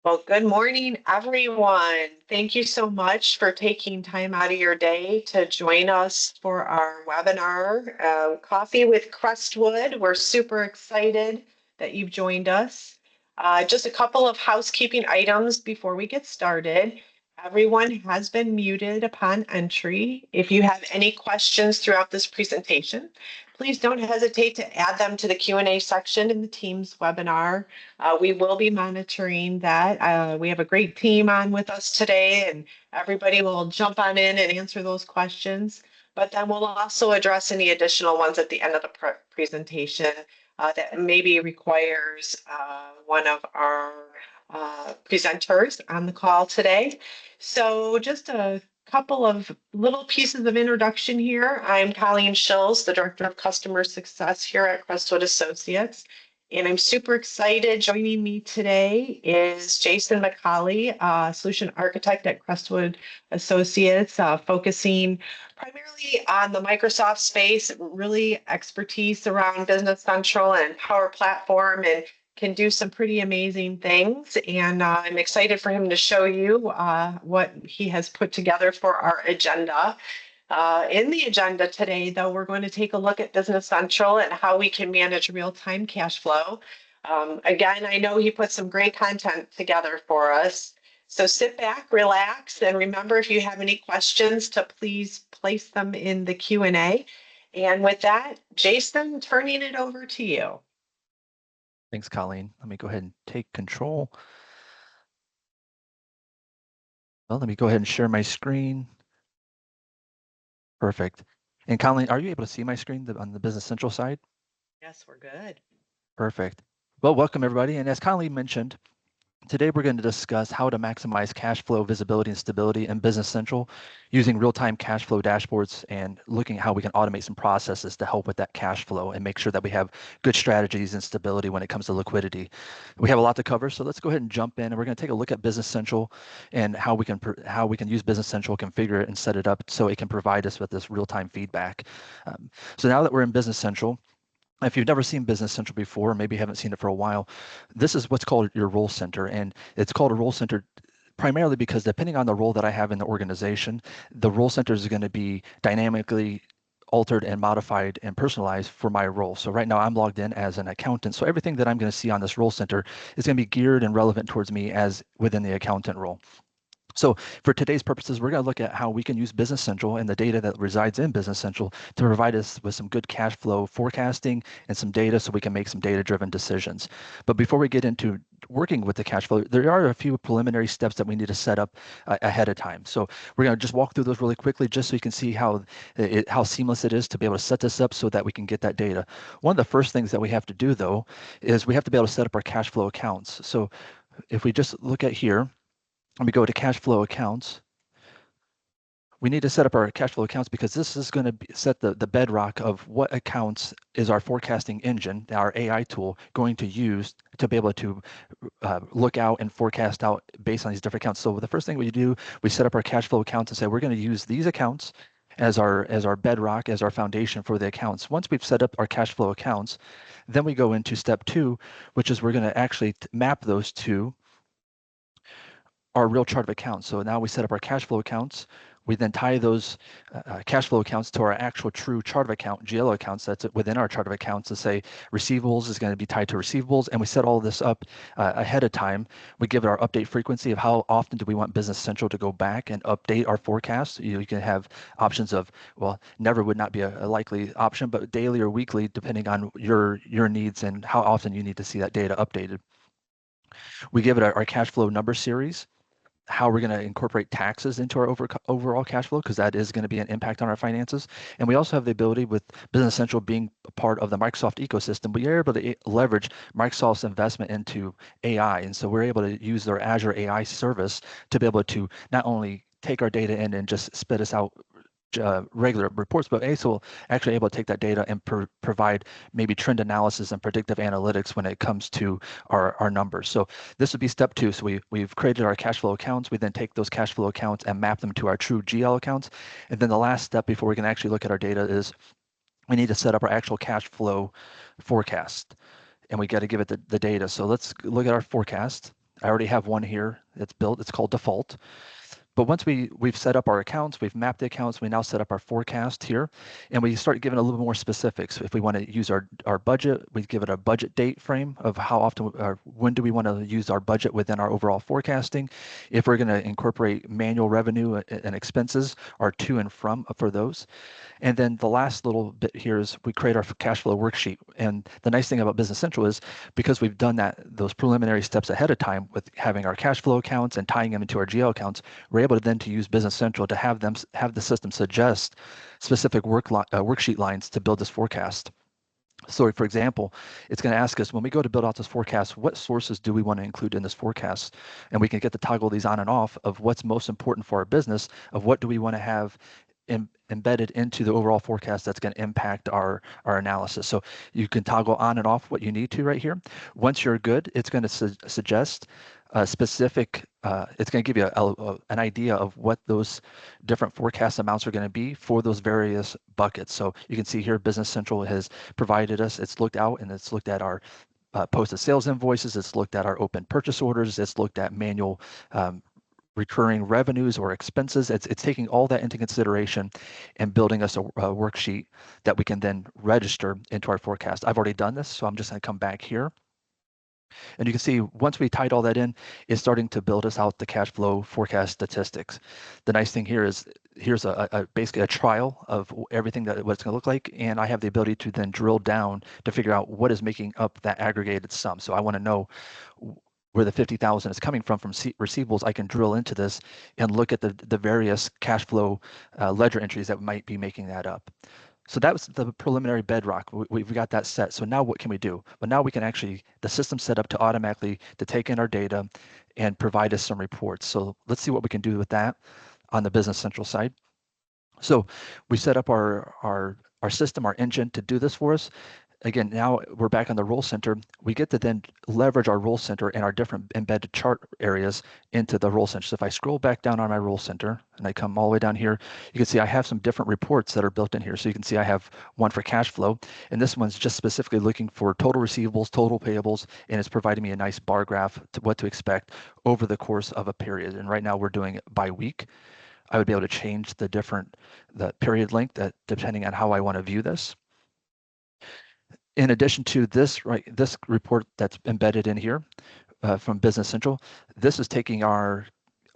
Well, good morning, everyone. Thank you so much for taking time out of your day to join us for our webinar, Coffee with Crestwood. We're super excited that you've joined us. Just a couple of housekeeping items before we get started. Everyone has been muted upon entry. If you have any questions throughout this presentation, please don't hesitate to add them to the Q&A section in the Teams webinar. We will be monitoring that. We have a great team on with us today, and everybody will jump on in and answer those questions. But then we'll also address any additional ones at the end of the presentation that maybe requires one of our presenters on the call today. So just a couple of little pieces of introduction here. I'm Colleen Schills, the Director of Customer Success here at Crestwood Associates. And I'm super excited. Joining me today is Jason McCauley, Solution Architect at Crestwood Associates, focusing primarily on the Microsoft space, really expertise around Business Central and Power Platform, and can do some pretty amazing things. And I'm excited for him to show you what he has put together for our agenda. In the agenda today, though, we're going to take a look at Business Central and how we can manage real-time cash flow. Again, I know he put some great content together for us. So sit back, relax, and remember, if you have any questions, to please place them in the Q&A. And with that, Jason, turning it over to you. Thanks, Colleen. Let me go ahead and take control. Well, let me go ahead and share my screen. Perfect. And Colleen, are you able to see my screen on the Business Central side? Yes, we're good. Perfect. Well, welcome everybody. And as Colleen mentioned, today we're going to discuss how to maximize cash flow visibility and stability in Business Central using real-time cash flow dashboards and looking at how we can automate some processes to help with that cash flow and make sure that we have good strategies and stability when it comes to liquidity. We have a lot to cover, so let's go ahead and jump in, and we're going to take a look at Business Central and how we can use Business Central, configure it, and set it up so it can provide us with this real-time feedback. So now that we're in Business Central, if you've never seen Business Central before, or maybe haven't seen it for a while, this is what's called your role center. And it's called a role center primarily because depending on the role that I have in the organization, the role center is going to be dynamically altered and modified and personalized for my role. So right now I'm logged in as an accountant. So everything that I'm going to see on this role center is going to be geared and relevant towards me as within the accountant role. So for today's purposes, we're going to look at how we can use Business Central and the data that resides in Business Central to provide us with some good cash flow forecasting and some data so we can make some data-driven decisions. But before we get into working with the cash flow, there are a few preliminary steps that we need to set up ahead of time. So we're going to just walk through those really quickly just so you can see how seamless it is to be able to set this up so that we can get that data. One of the first things that we have to do, though, is we have to be able to set up our cash flow accounts. So if we just look at here, and we go to cash flow accounts, we need to set up our cash flow accounts because this is going to set the bedrock of what accounts is our forecasting engine, our AI tool, going to use to be able to look out and forecast out based on these different accounts. So the first thing we do, we set up our cash flow accounts and say we're going to use these accounts as our bedrock, as our foundation for the accounts. Once we've set up our cash flow accounts, then we go into step 2, which is we're going to actually map those to our real chart of accounts. So now we set up our cash flow accounts. We then tie those cash flow accounts to our actual true chart of account, GL accounts that's within our chart of accounts to say receivables is going to be tied to receivables. And we set all this up ahead of time. We give it our update frequency of how often do we want Business Central to go back and update our forecast. You can have options of, well, never would not be a likely option, but daily or weekly, depending on your needs and how often you need to see that data updated. We give it our cash flow number series, how we're going to incorporate taxes into our overall cash flow, because that is going to be an impact on our finances. And we also have the ability with Business Central being a part of the Microsoft ecosystem, we are able to leverage Microsoft's investment into AI. And so we're able to use their Azure AI service to be able to not only take our data in and just spit us out regular reports, but also actually able to take that data and provide maybe trend analysis and predictive analytics when it comes to our numbers. So this would be step 2. So we've created our cash flow accounts. We then take those cash flow accounts and map them to our true GL accounts. And then the last step before we can actually look at our data is we need to set up our actual cash flow forecast. And we got to give it the data. So let's look at our forecast. I already have one here that's built. It's called default. But once we've set up our accounts, we've mapped the accounts, we now set up our forecast here, and we start giving a little more specifics. If we want to use our budget, we give it a budget date frame of how often or when do we want to use our budget within our overall forecasting. If we're going to incorporate manual revenue and expenses, our to and from for those. And then the last little bit here is we create our cash flow worksheet. And the nice thing about Business Central is because we've done those preliminary steps ahead of time with having our cash flow accounts and tying them into our GL accounts, we're able to then to use Business Central to have the system suggest specific worksheet lines to build this forecast. So for example, it's going to ask us when we go to build out this forecast, what sources do we want to include in this forecast? And we can get to toggle these on and off of what's most important for our business, of what do we want to have embedded into the overall forecast that's going to impact our analysis. So you can toggle on and off what you need to right here. Once you're good, it's going to suggest a specific, it's going to give you an idea of what those different forecast amounts are going to be for those various buckets. So you can see here Business Central has provided us, it's looked out and it's looked at our posted sales invoices, it's looked at our open purchase orders, it's looked at manual recurring revenues or expenses. It's taking all that into consideration and building us a worksheet that we can then register into our forecast. I've already done this, so I'm just going to come back here. And you can see once we tied all that in, it's starting to build us out the cash flow forecast statistics. The nice thing here is here's basically a trial of everything that what it's going to look like, and I have the ability to then drill down to figure out what is making up that aggregated sum. So I want to know where the 50,000 is coming from receivables. I can drill into this and look at the various cash flow ledger entries that might be making that up. So that was the preliminary bedrock. We've got that set. So now what can we do? Well, now we can actually, the system's set up to automatically to take in our data and provide us some reports. So let's see what we can do with that on the Business Central side. So we set up our system, our engine to do this for us. Again, now we're back on the role center. We get to then leverage our role center and our different embedded chart areas into the role center. So if I scroll back down on my role center and I come all the way down here, you can see I have some different reports that are built in here. So you can see I have one for cash flow, and this one's just specifically looking for total receivables, total payables, and it's providing me a nice bar graph to what to expect over the course of a period. And right now we're doing it by week. I would be able to change the period length depending on how I want to view this. In addition to this, this report that's embedded in here from Business Central, this is taking our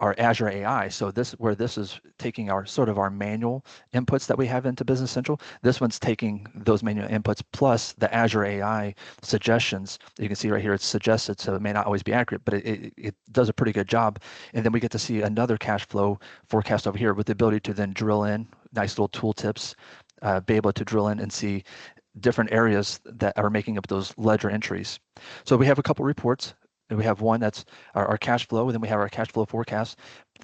Azure AI. So this is taking our sort of our manual inputs that we have into Business Central. This one's taking those manual inputs plus the Azure AI suggestions. You can see right here it's suggested, so it may not always be accurate, but it does a pretty good job. And then we get to see another cash flow forecast over here with the ability to then drill in, nice little tooltips, be able to drill in and see different areas that are making up those ledger entries. So we have a couple reports. We have one that's our cash flow, and then we have our cash flow forecast.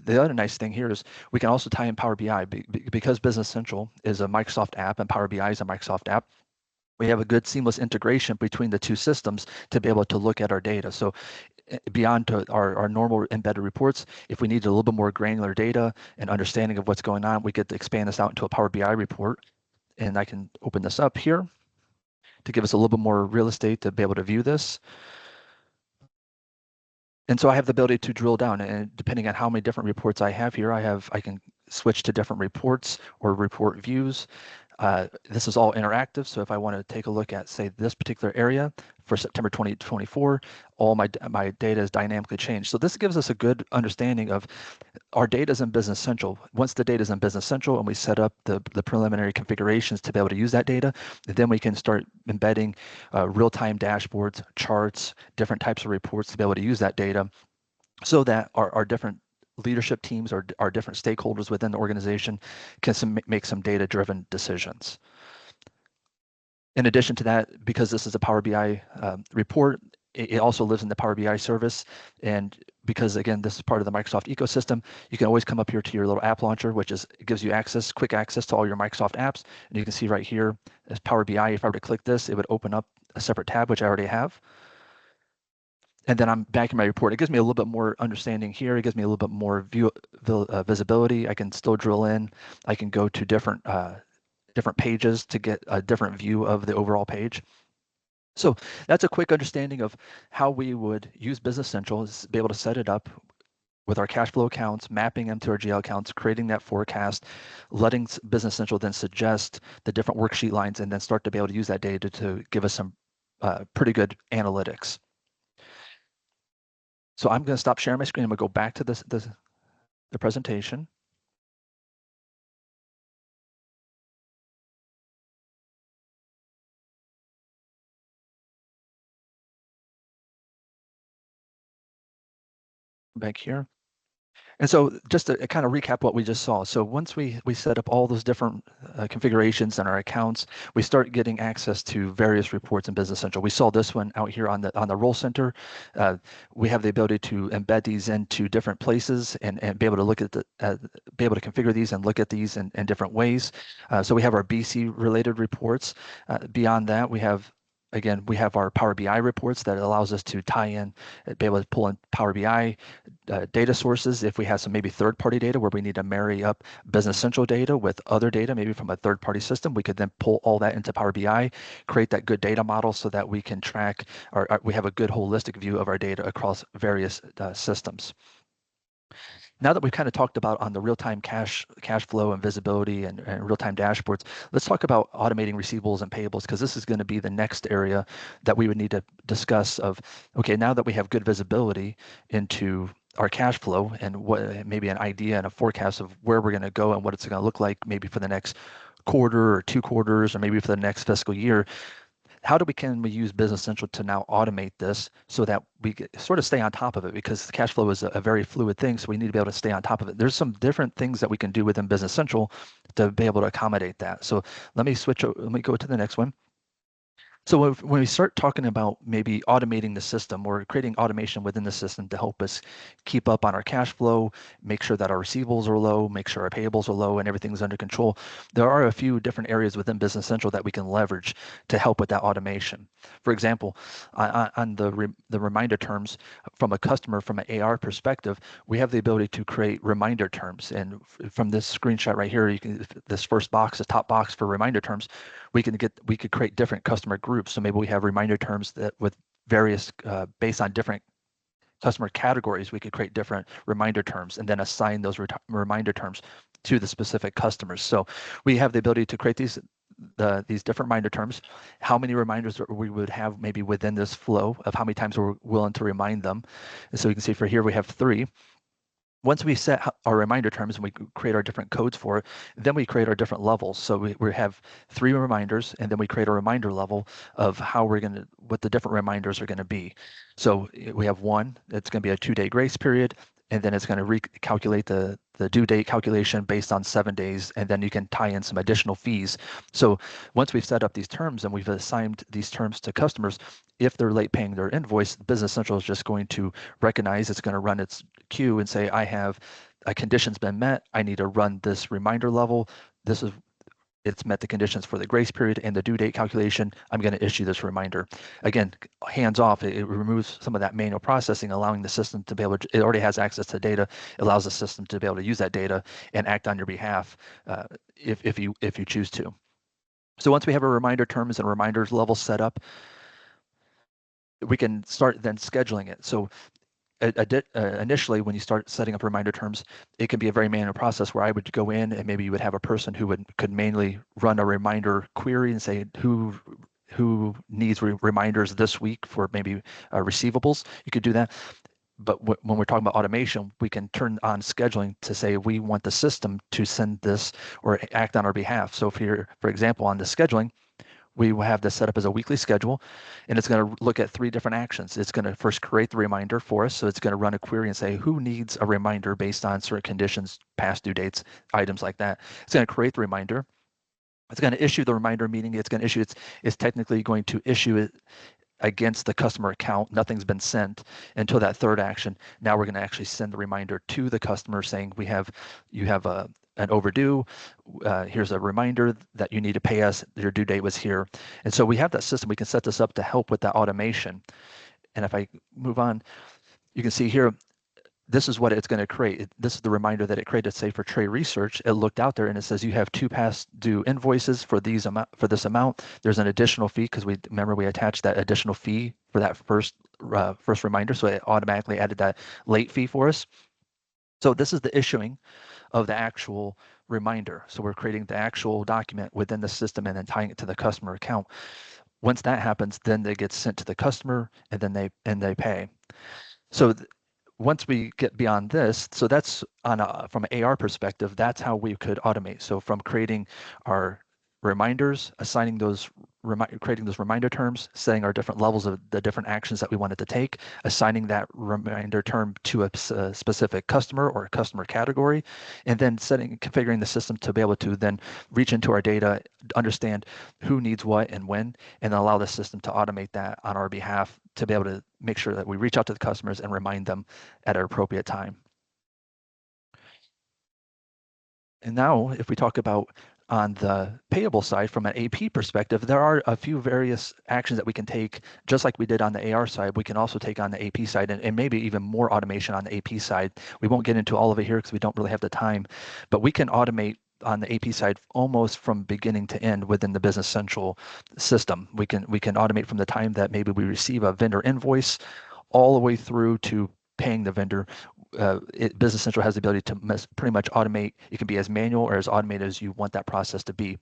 The other nice thing here is we can also tie in Power BI because Business Central is a Microsoft app and Power BI is a Microsoft app. We have a good seamless integration between the two systems to be able to look at our data. So beyond our normal embedded reports, if we need a little bit more granular data and understanding of what's going on, we get to expand this out into a Power BI report. And I can open this up here to give us a little bit more real estate to be able to view this. And so I have the ability to drill down, and depending on how many different reports I have here, I can switch to different reports or report views. This is all interactive. So if I want to take a look at, say, this particular area for September 2024, all my data is dynamically changed. So this gives us a good understanding of our data is in Business Central. Once the data is in Business Central and we set up the preliminary configurations to be able to use that data, then we can start embedding real-time dashboards, charts, different types of reports to be able to use that data so that our different leadership teams or our different stakeholders within the organization can make some data-driven decisions. In addition to that, because this is a Power BI report, it also lives in the Power BI service. And because, again, this is part of the Microsoft ecosystem, you can always come up here to your little app launcher, which gives you quick access to all your Microsoft apps. And you can see right here, as Power BI, if I were to click this, it would open up a separate tab, which I already have. And then I'm back in my report. It gives me a little bit more understanding here. It gives me a little bit more visibility. I can still drill in. I can go to different pages to get a different view of the overall page. So that's a quick understanding of how we would use Business Central, is be able to set it up with our cash flow accounts, mapping them to our GL accounts, creating that forecast, letting Business Central then suggest the different worksheet lines, and then start to be able to use that data to give us some pretty good analytics. So I'm going to stop sharing my screen. I'm going to go back to the presentation. Back here. And so just to kind of recap what we just saw. So once we set up all those different configurations in our accounts, we start getting access to various reports in Business Central. We saw this one out here on the Role Center. We have the ability to embed these into different places and be able to look at be able to configure these and look at these in different ways. So we have our BC related reports. Beyond that, we have our Power BI reports that allows us to tie in, be able to pull in Power BI data sources. If we have some maybe third-party data where we need to marry up Business Central data with other data, maybe from a third-party system, we could then pull all that into Power BI, create that good data model so that we can track, or we have a good holistic view of our data across various systems. Now that we've kind of talked about on the real-time cash flow and visibility and real-time dashboards, let's talk about automating receivables and payables, because this is going to be the next area that we would need to discuss of, okay, now that we have good visibility into our cash flow and what maybe an idea and a forecast of where we're going to go and what it's going to look like maybe for the next quarter or 2 quarters or maybe for the next fiscal year, how can we use Business Central to now automate this so that we sort of stay on top of it, because cash flow is a very fluid thing, so we need to be able to stay on top of it. There's some different things that we can do within Business Central to be able to accommodate that. So let me go to the next one. So when we start talking about maybe automating the system or creating automation within the system to help us keep up on our cash flow, make sure that our receivables are low, make sure our payables are low and everything's under control, there are a few different areas within Business Central that we can leverage to help with that automation. For example, on the reminder terms from a customer, from an AR perspective, we have the ability to create reminder terms. And from this screenshot right here, this first box, the top box for reminder terms, we could create different customer groups. So maybe we have reminder terms that with various based on different customer categories, we could create different reminder terms and then assign those reminder terms to the specific customers. So we have the ability to create these different reminder terms, how many reminders we would have maybe within this flow of how many times we're willing to remind them. And so you can see for here we have 3. Once we set our reminder terms and we create our different codes for it, then we create our different levels. So we have 3 reminders, and then we create a reminder level of what the different reminders are going to be. So we have 1, it's going to be a 2-day grace period, and then it's going to recalculate the due date calculation based on 7 days, and then you can tie in some additional fees. So once we've set up these terms and we've assigned these terms to customers, if they're late paying their invoice, Business Central is just going to recognize, it's going to run its queue and say, I have a condition's been met, I need to run this reminder level. It's met the conditions for the grace period and the due date calculation, I'm going to issue this reminder. Again, hands off, it removes some of that manual processing, allowing the system to be able to, it already has access to data, allows the system to be able to use that data and act on your behalf if you choose to. So once we have our reminder terms and reminders level set up, we can start then scheduling it. So initially, when you start setting up reminder terms, it can be a very manual process where I would go in and maybe you would have a person who could manually run a reminder query and say who needs reminders this week for maybe receivables. You could do that. But when we're talking about automation, we can turn on scheduling to say we want the system to send this or act on our behalf. So for example, on the scheduling, we will have this set up as a weekly schedule, and it's going to look at 3 different actions. It's going to first create the reminder for us. So it's going to run a query and say who needs a reminder based on certain conditions, past due dates, items like that. It's going to create the reminder. It's going to issue the reminder, meaning it's technically going to issue it against the customer account. Nothing's been sent until that 3rd action. Now we're going to actually send the reminder to the customer saying you have an overdue, here's a reminder that you need to pay us, your due date was here. And so we have that system, we can set this up to help with that automation. And if I move on, you can see here, this is what it's going to create. This is the reminder that it created, say for trade research. It looked out there and it says you have 2 past due invoices for this amount. There's an additional fee because we attached that additional fee for that first reminder, so it automatically added that late fee for us. So this is the issuing of the actual reminder. So we're creating the actual document within the system and then tying it to the customer account. Once that happens, then they get sent to the customer and then they pay. So once we get beyond this, so that's from an AR perspective, that's how we could automate. So from creating our reminders, assigning those, creating those reminder terms, setting our different levels of the different actions that we wanted to take, assigning that reminder term to a specific customer or a customer category, and then configuring the system to be able to then reach into our data, understand who needs what and when, and then allow the system to automate that on our behalf to be able to make sure that we reach out to the customers and remind them at an appropriate time. And now if we talk about on the payable side from an AP perspective, there are a few various actions that we can take, just like we did on the AR side, we can also take on the AP side and maybe even more automation on the AP side. We won't get into all of it here because we don't really have the time, but we can automate on the AP side almost from beginning to end within the Business Central system. We can automate from the time that maybe we receive a vendor invoice all the way through to paying the vendor. Business Central has the ability to pretty much automate. It can be as manual or as automated as you want that process to be.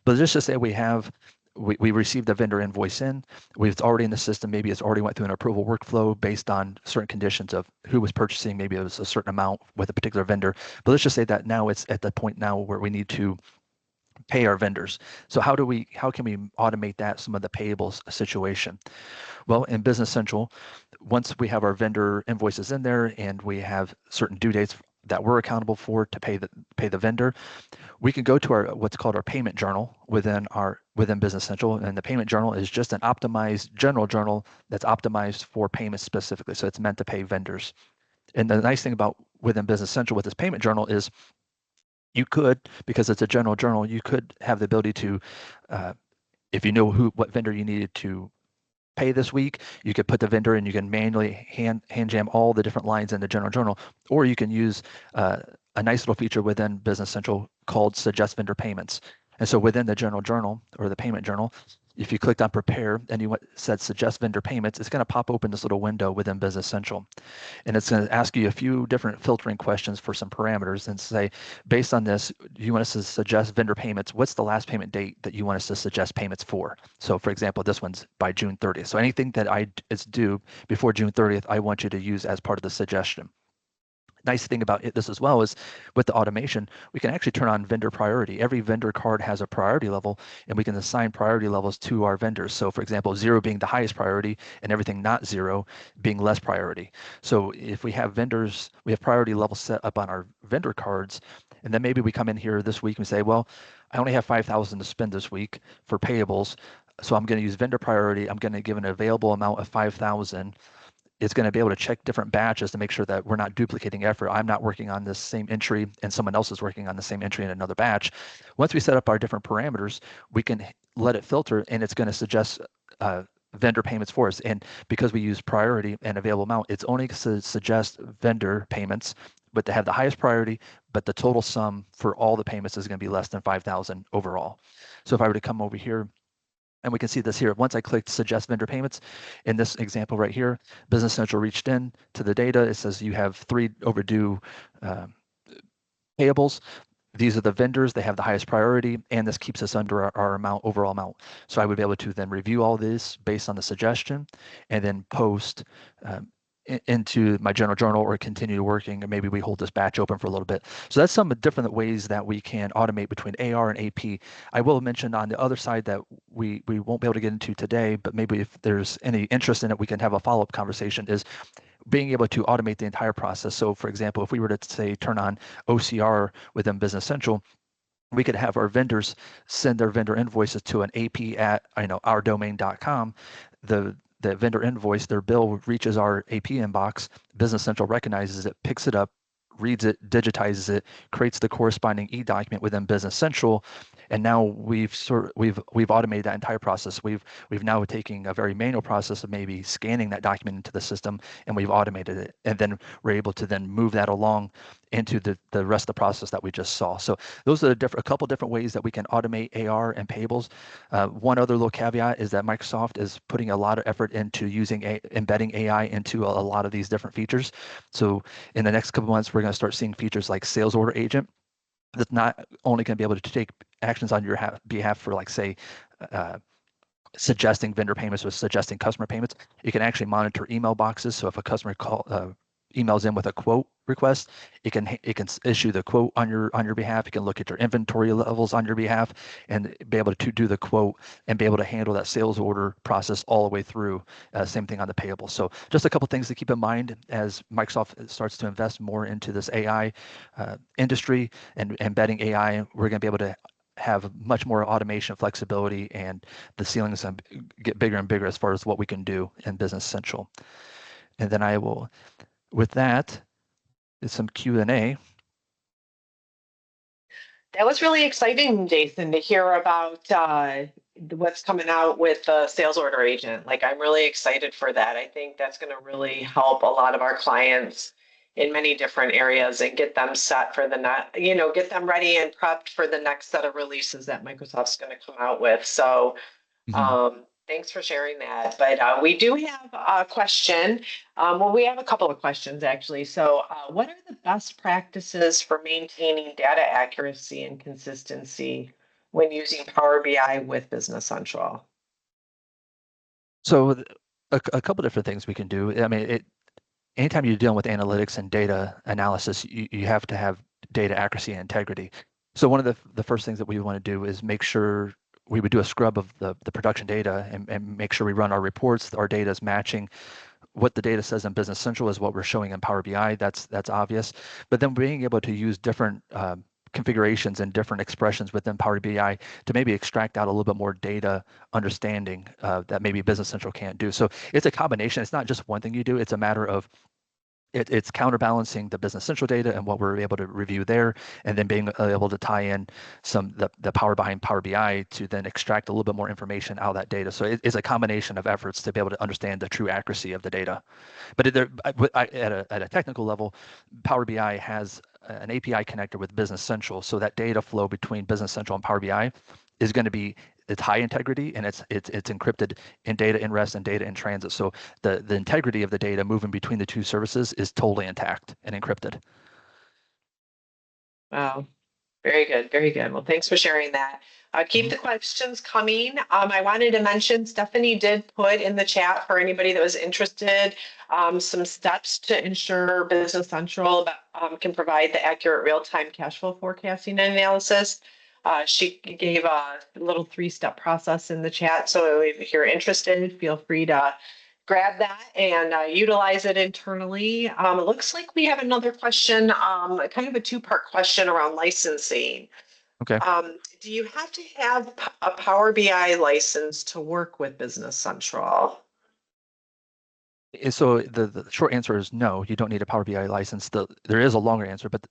But just to say we received a vendor invoice in, it's already in the system, maybe it's already went through an approval workflow based on certain conditions of who was purchasing, maybe it was a certain amount with a particular vendor. But let's just say that now it's at the point now where we need to pay our vendors. So how can we automate that, some of the payables situation? Well, in Business Central, once we have our vendor invoices in there and we have certain due dates that we're accountable for to pay the vendor, we can go to our what's called our payment journal within Business Central, and the payment journal is just an optimized general journal that's optimized for payments specifically. So it's meant to pay vendors. And the nice thing about within Business Central with this payment journal is you could, because it's a general journal, you could have the ability to, if you know what vendor you needed to pay this week, you could put the vendor and you can manually hand jam all the different lines in the general journal, or you can use a nice little feature within Business Central called Suggest Vendor Payments. And so within the general journal or the payment journal, if you clicked on Prepare and you said Suggest Vendor Payments, it's going to pop open this little window within Business Central. And it's going to ask you a few different filtering questions for some parameters and say, based on this, you want us to suggest vendor payments. What's the last payment date that you want us to suggest payments for? So for example, this one's by June 30th. So anything that is due before June 30th, I want you to use as part of the suggestion. Nice thing about this as well is with the automation, we can actually turn on vendor priority. Every vendor card has a priority level, and we can assign priority levels to our vendors. So for example, 0 being the highest priority and everything not 0 being less priority. So if we have vendors, we have priority levels set up on our vendor cards, and then maybe we come in here this week and say, well, I only have 5,000 to spend this week for payables, so I'm going to use vendor priority. I'm going to give an available amount of 5,000. It's going to be able to check different batches to make sure that we're not duplicating effort. I'm not working on this same entry and someone else is working on the same entry in another batch. Once we set up our different parameters, we can let it filter and it's going to suggest vendor payments for us. And because we use priority and available amount, it's only to suggest vendor payments, but to have the highest priority, but the total sum for all the payments is going to be less than 5,000 overall. So if I were to come over here, and we can see this here. Once I clicked suggest vendor payments, in this example right here, Business Central reached in to the data. It says you have 3 overdue payables. These are the vendors, they have the highest priority, and this keeps us under our amount, overall amount. So I would be able to then review all this based on the suggestion and then post into my general journal or continue working, and maybe we hold this batch open for a little bit. So that's some different ways that we can automate between AR and AP. I will mention on the other side that we won't be able to get into today, but maybe if there's any interest in it, we can have a follow-up conversation, is being able to automate the entire process. So for example, if we were to say turn on OCR within Business Central, we could have our vendors send their vendor invoices to an AP at ourdomain.com. The vendor invoice, their bill reaches our AP inbox. Business Central recognizes it, picks it up, reads it, digitizes it, creates the corresponding e-document within Business Central, and now we've automated that entire process. We've now taken a very manual process of maybe scanning that document into the system, and we've automated it, and then we're able to then move that along into the rest of the process that we just saw. So those are a couple different ways that we can automate AR and payables. One other little caveat is that Microsoft is putting a lot of effort into embedding AI into a lot of these different features. So in the next couple months, we're going to start seeing features like sales order agent that's not only going to be able to take actions on your behalf for, like, say, suggesting vendor payments or suggesting customer payments. You can actually monitor email boxes. So if a customer emails in with a quote request, it can issue the quote on your behalf. It can look at your inventory levels on your behalf and be able to do the quote and be able to handle that sales order process all the way through. Same thing on the payable. So just a couple things to keep in mind as Microsoft starts to invest more into this AI industry and embedding AI. We're going to be able to have much more automation flexibility, and the ceilings get bigger and bigger as far as what we can do in Business Central. And then I will, with that, is some Q&A. That was really exciting, Jason, to hear about what's coming out with the sales order agent. Like, I'm really excited for that. I think that's going to really help a lot of our clients in many different areas and get them set for the next, get them ready and prepped for the next set of releases that Microsoft's going to come out with. So thanks for sharing that. But we do have a question. Well, we have a couple of questions, actually. So what are the best practices for maintaining data accuracy and consistency when using Power BI with Business Central? So a couple different things we can do. I mean, anytime you're dealing with analytics and data analysis, you have to have data accuracy and integrity. So one of the first things that we want to do is make sure we would do a scrub of the production data and make sure we run our reports. Our data is matching what the data says in Business Central is what we're showing in Power BI. That's obvious. But then being able to use different configurations and different expressions within Power BI to maybe extract out a little bit more data understanding that maybe Business Central can't do. So it's a combination. It's not just one thing you do. It's a matter of it's counterbalancing the Business Central data and what we're able to review there, and then being able to tie in the power behind Power BI to then extract a little bit more information out of that data. So it's a combination of efforts to be able to understand the true accuracy of the data. But at a technical level, Power BI has an API connector with Business Central, so that data flow between Business Central and Power BI is going to be it's high integrity, and it's encrypted in data in rest and data in transit. So the integrity of the data moving between the two services is totally intact and encrypted. Wow. Very good. Very good. Well, thanks for sharing that. Keep the questions coming. I wanted to mention Stephanie did put in the chat for anybody that was interested some steps to ensure Business Central can provide the accurate real-time cash flow forecasting and analysis. She gave a little 3-step process in the chat. So if you're interested, feel free to grab that and utilize it internally. It looks like we have another question, kind of a 2-part question around licensing. Okay. Do you have to have a Power BI license to work with Business Central? So the short answer is no, you don't need a Power BI license. There is a longer answer, but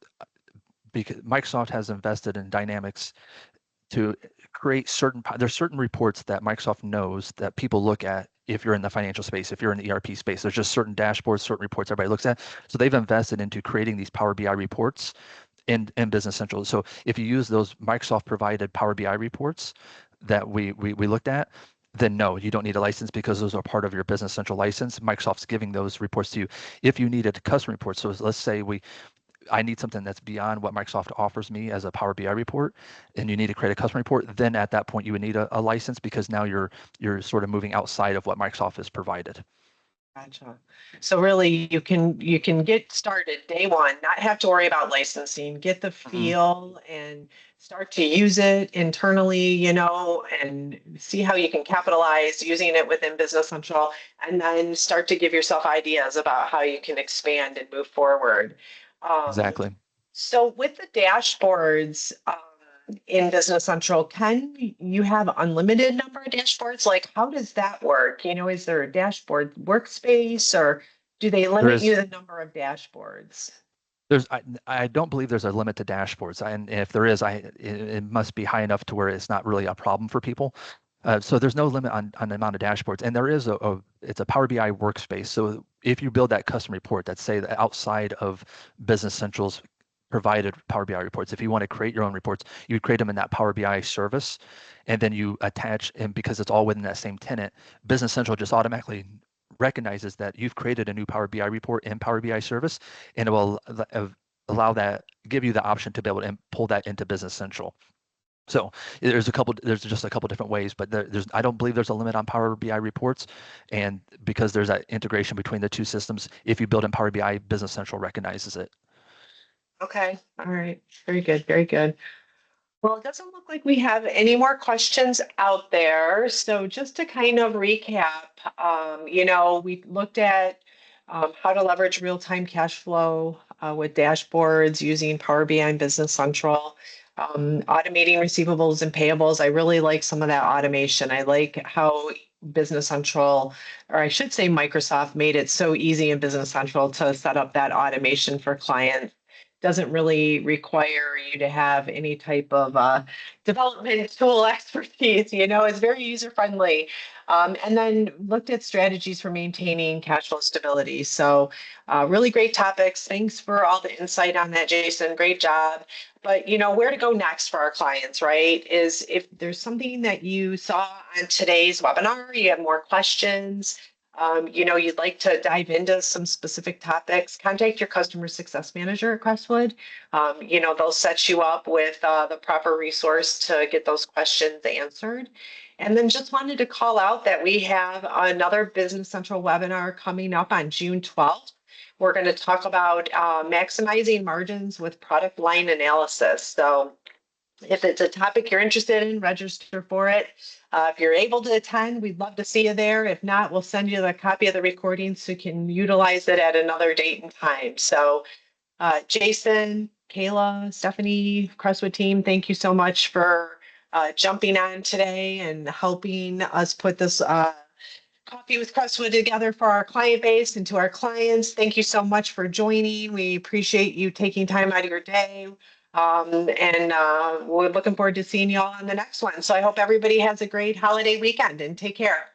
because Microsoft has invested in Dynamics to create there's certain reports that Microsoft knows that people look at if you're in the financial space, if you're in the ERP space. There's just certain dashboards, certain reports everybody looks at. So they've invested into creating these Power BI reports in Business Central. So if you use those Microsoft provided Power BI reports that we looked at, then no, you don't need a license because those are part of your Business Central license. Microsoft's giving those reports to you. If you needed custom reports, so let's say I need something that's beyond what Microsoft offers me as a Power BI report, and you need to create a custom report, then at that point you would need a license because now you're sort of moving outside of what Microsoft has provided. Gotcha. So really you can get started day one, not have to worry about licensing, get the feel and start to use it internally, and see how you can capitalize using it within Business Central, and then start to give yourself ideas about how you can expand and move forward. Exactly. So with the dashboards in Business Central, can you have unlimited number of dashboards? Like, how does that work? Is there a dashboard workspace, or do they limit you the number of dashboards? I don't believe there's a limit to dashboards, and if there is, it must be high enough to where it's not really a problem for people. So there's no limit on the amount of dashboards, and there is it's a Power BI workspace. So if you build that custom report that's say that outside of Business Central's provided Power BI reports, if you want to create your own reports, you would create them in that Power BI service, and then you attach, and because it's all within that same tenant, Business Central just automatically recognizes that you've created a new Power BI report in Power BI service, and it will allow that, give you the option to be able to pull that into Business Central. So there's just a couple different ways, but I don't believe there's a limit on Power BI reports, and because there's that integration between the two systems, if you build in Power BI, Business Central recognizes it. Okay. All right. Very good. Very good. Well, it doesn't look like we have any more questions out there. So just to kind of recap, we looked at how to leverage real-time cash flow with dashboards using Power BI and Business Central, automating receivables and payables. I really like some of that automation. I like how Business Central, or I should say Microsoft, made it so easy in Business Central to set up that automation for clients. Doesn't really require you to have any type of development tool expertise. It's very user friendly. And then looked at strategies for maintaining cash flow stability. So really great topics. Thanks for all the insight on that, Jason. Great job. But where to go next for our clients, right? Is if there's something that you saw on today's webinar, you have more questions, you'd like to dive into some specific topics, contact your customer success manager at Crestwood. They'll set you up with the proper resource to get those questions answered. And then just wanted to call out that we have another Business Central webinar coming up on June 12th. We're going to talk about maximizing margins with product line analysis. So if it's a topic you're interested in, register for it. If you're able to attend, we'd love to see you there. If not, we'll send you the copy of the recording so you can utilize it at another date and time. So Jason, Kayla, Stephanie, Crestwood team, thank you so much for jumping on today and helping us put this Coffee with Crestwood together for our client base and to our clients. Thank you so much for joining. We appreciate you taking time out of your day. And we're looking forward to seeing you all on the next one. So I hope everybody has a great holiday weekend and take care.